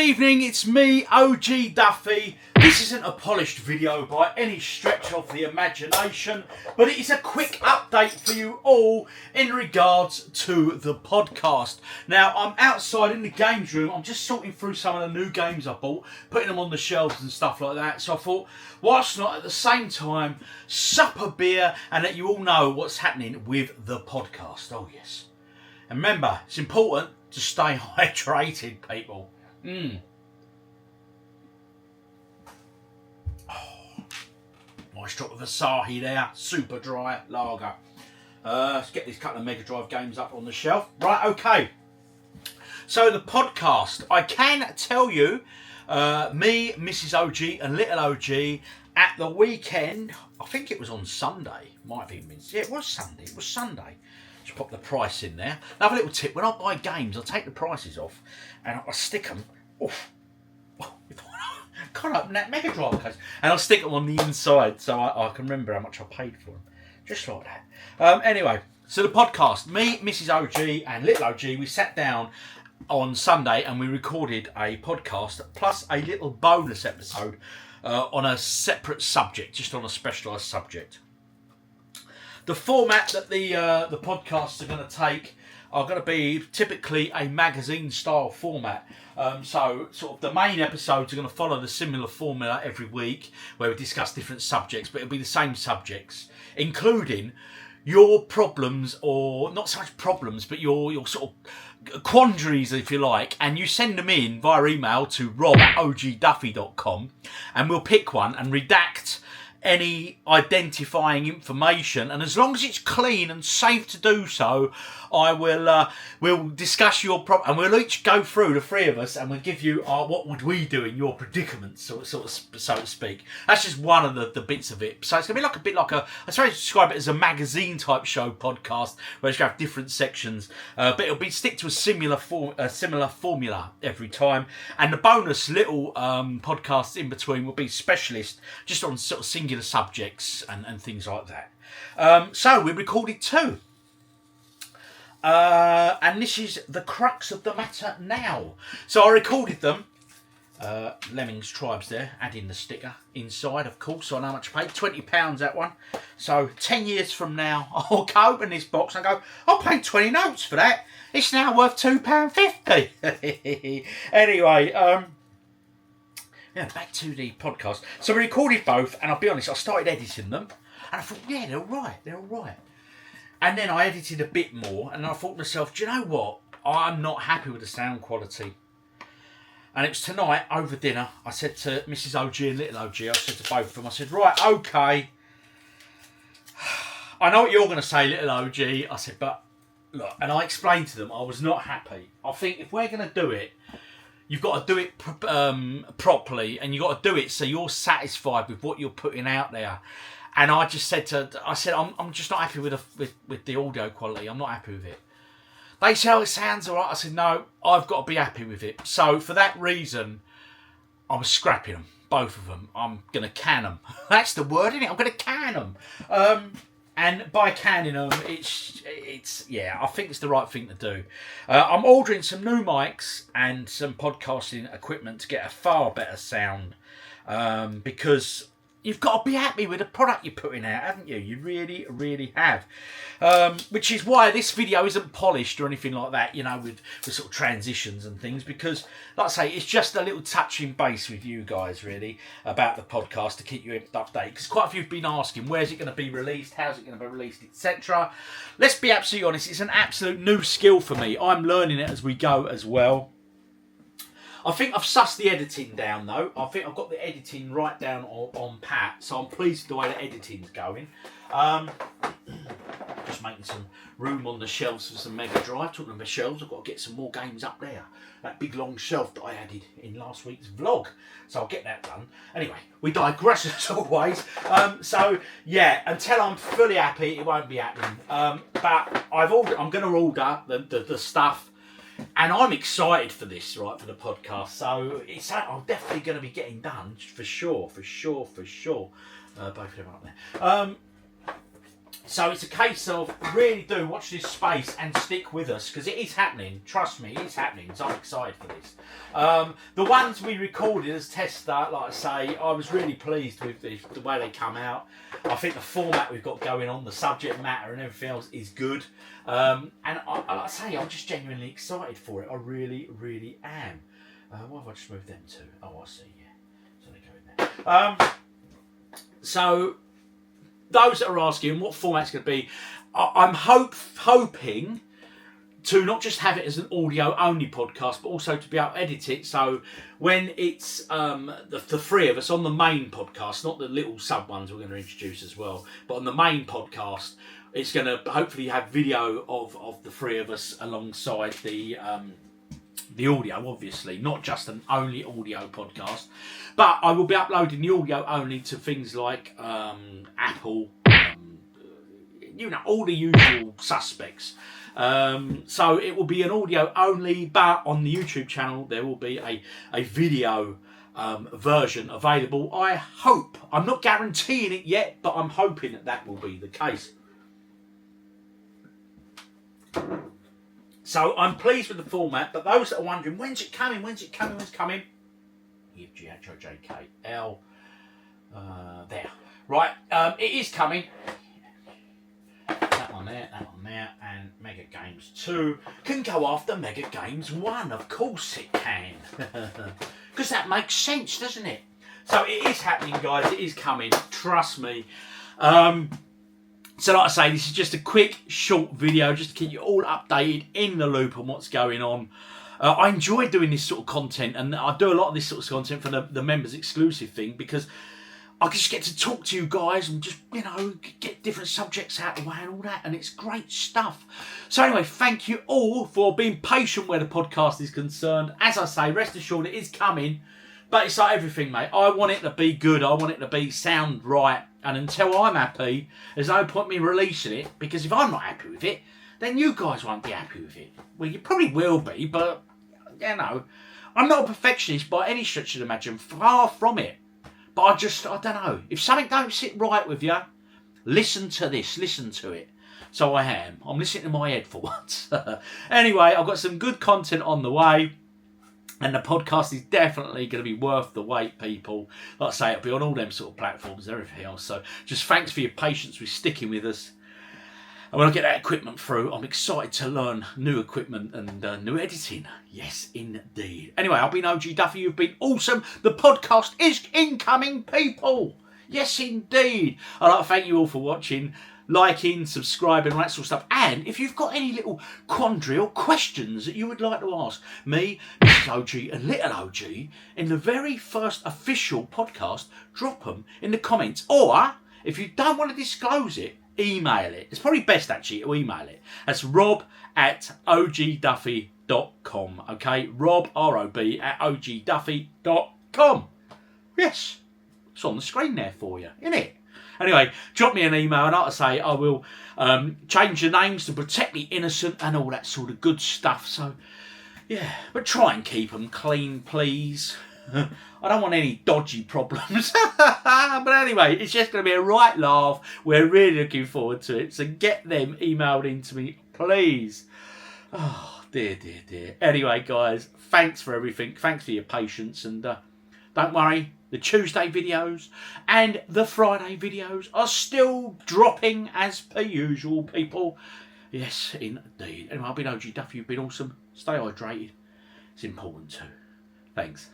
evening, it's me, OGDuffy. This isn't a polished video by any stretch of the imagination, but it is a quick update for you all in regards to the podcast. Now, I'm outside in the games room. I'm just sorting through some of the new games I bought, putting them on the shelves and stuff like that. So I thought, whilst not at the same time, sup a beer and let you all know what's happening with the podcast. Oh, yes. And remember, it's important to stay hydrated, people. Nice drop of Asahi there, super dry lager. Let's get these couple of Mega Drive games up on the shelf. Right, okay. So the podcast, I can tell you, me, Mrs. OG and Little OG at the weekend, I think it was on Sunday, might have even been, yeah, it was Sunday. Just pop the price in there. Another little tip, when I buy games, I take the prices off and I stick them, can't open that Mega Drive case, and I'll stick them on the inside so I can remember how much I paid for them. Just like that. Anyway, so the podcast, me, Mrs. OG and Little OG, we sat down on Sunday and we recorded a podcast plus a little bonus episode on a separate subject, just on a specialised subject. The format that the podcasts are going to take are going to be typically a magazine style format. So sort of the main episodes are going to follow the similar formula every week where we discuss different subjects, but it'll be the same subjects, including your problems, or not so much problems, but your sort of quandaries, if you like, and you send them in via email to rob@ogduffy.com and we'll pick one and redact any identifying information, and as long as it's clean and safe to do so, I will we'll discuss your problem, and we'll each go through, the three of us, and we'll give you our what would we do in your predicament, so to speak. That's just one of the bits of it. So it's gonna be like a bit like I suppose describe it as a magazine type show podcast where it's gonna have different sections, but it'll be stick to a similar formula every time, and the bonus little podcasts in between will be specialist just on sort of singular subjects and things like that. So we recorded two. And this is the crux of the matter now. So I recorded them. Lemmings Tribes there, adding the sticker inside, of course. So I know how much I paid. £20 that one. So 10 years from now, I'll go open this box and go, I paid 20 notes for that. It's now worth £2.50. Anyway, yeah, back to the podcast. So we recorded both, and I'll be honest, I started editing them, and I thought, yeah, they're all right. And then I edited a bit more, and I thought to myself, do you know what? I'm not happy with the sound quality. And it was tonight, over dinner, I said to Mrs. OG and Little OG, I said to both of them, I said, right, okay. I know what you're going to say, Little OG. I said, but look, and I explained to them I was not happy. I think if we're going to do it, you've got to do it properly, and you've got to do it so you're satisfied with what you're putting out there. And I just said I'm just not happy with the audio quality. I'm not happy with it. They said, oh, it sounds all right. I said, no, I've got to be happy with it. So for that reason, I was scrapping them, both of them. I'm going to can them. That's the word, isn't it? I'm going to can them. And by canning them, it's yeah, I think it's the right thing to do. I'm ordering some new mics and some podcasting equipment to get a far better sound, because you've got to be happy with the product you're putting out, haven't you? You really, really have. Which is why this video isn't polished or anything like that, you know, with sort of transitions and things, because, like I say, it's just a little touching base with you guys, really, about the podcast to keep you updated. Because quite a few have been asking, where's it going to be released, how's it going to be released, etc. Let's be absolutely honest, it's an absolute new skill for me. I'm learning it as we go as well. I think I've sussed the editing down, though. I think I've got the editing right down on pat, so I'm pleased with the way the editing's going. Just making some room on the shelves for some Mega Drive. Talking about shelves, I've got to get some more games up there. That big long shelf that I added in last week's vlog. So I'll get that done. Anyway, we digress as always. So yeah, until I'm fully happy, it won't be happening. But I'm going to order the stuff. And I'm excited for this, right, for the podcast. So it's I'm definitely going to be getting done, for sure. Both of them up there. So it's a case of really do watch this space and stick with us, because it is happening. Trust me, it is happening. So I'm excited for this. The ones we recorded as tester, like I say, I was really pleased with the way they come out. I think the format we've got going on, the subject matter and everything else is good. And like I say, I'm just genuinely excited for it. I really, really am. What have I just moved them to? Oh, I see, yeah. So they go in there. So those that are asking what format's going to be, I'm hoping to not just have it as an audio only podcast, but also to be able to edit it. So when it's the three of us on the main podcast, not the little sub ones we're going to introduce as well, but on the main podcast, it's going to hopefully have video of the three of us alongside the audio, obviously, not just an only audio podcast. But I will be uploading the audio only to things like Apple, all the usual suspects. So it will be an audio only, but on the YouTube channel there will be a video version available. I hope, I'm not guaranteeing it yet, but I'm hoping that will be the case. So I'm pleased with the format, but those that are wondering, when's it coming? EFGHOJKL. There. Right, it is coming. That one there, and Mega Games 2 can go after Mega Games 1. Of course it can. Because that makes sense, doesn't it? So it is happening, guys. It is coming. Trust me. So like I say, this is just a quick, short video just to keep you all updated, in the loop on what's going on. I enjoy doing this sort of content, and I do a lot of this sort of content for the members exclusive thing, because I just get to talk to you guys and just, get different subjects out of the way and all that, and it's great stuff. So anyway, thank you all for being patient where the podcast is concerned. As I say, rest assured it is coming, but it's like everything, mate. I want it to be good. I want it to sound right. And until I'm happy, there's no point me releasing it, because if I'm not happy with it, then you guys won't be happy with it. Well, you probably will be, but, I'm not a perfectionist by any stretch of the imagination. Far from it. But I don't know. If something don't sit right with you, listen to this, listen to it. So I am. I'm listening to my head for once. Anyway, I've got some good content on the way. And the podcast is definitely going to be worth the wait, people. Like I say, it'll be on all them sort of platforms and everything else. So just thanks for your patience with sticking with us. And when I get that equipment through, I'm excited to learn new equipment and new editing. Yes, indeed. Anyway, I've been OGDuffy. You've been awesome. The podcast is incoming, people. Yes, indeed. I'd like to thank you all for watching, liking, subscribing, all that sort of stuff. And if you've got any little quandary or questions that you would like to ask me, Mrs. OG and Little OG in the very first official podcast, drop them in the comments. Or, if you don't want to disclose it, email it. It's probably best, actually, to email it. That's rob@ogduffy.com. Okay? Rob, R-O-B, @ogduffy.com. Yes. It's on the screen there for you, isn't it? Anyway, drop me an email, and like I say, I will change the names to protect the innocent and all that sort of good stuff. So, yeah, but try and keep them clean, please. I don't want any dodgy problems. But anyway, it's just going to be a right laugh. We're really looking forward to it. So get them emailed in to me, please. Oh, dear, dear, dear. Anyway, guys, thanks for everything. Thanks for your patience. And don't worry, the Tuesday videos and the Friday videos are still dropping as per usual, people. Yes, indeed. Anyway, I've been OGDuffy. You've been awesome. Stay hydrated. It's important too. Thanks.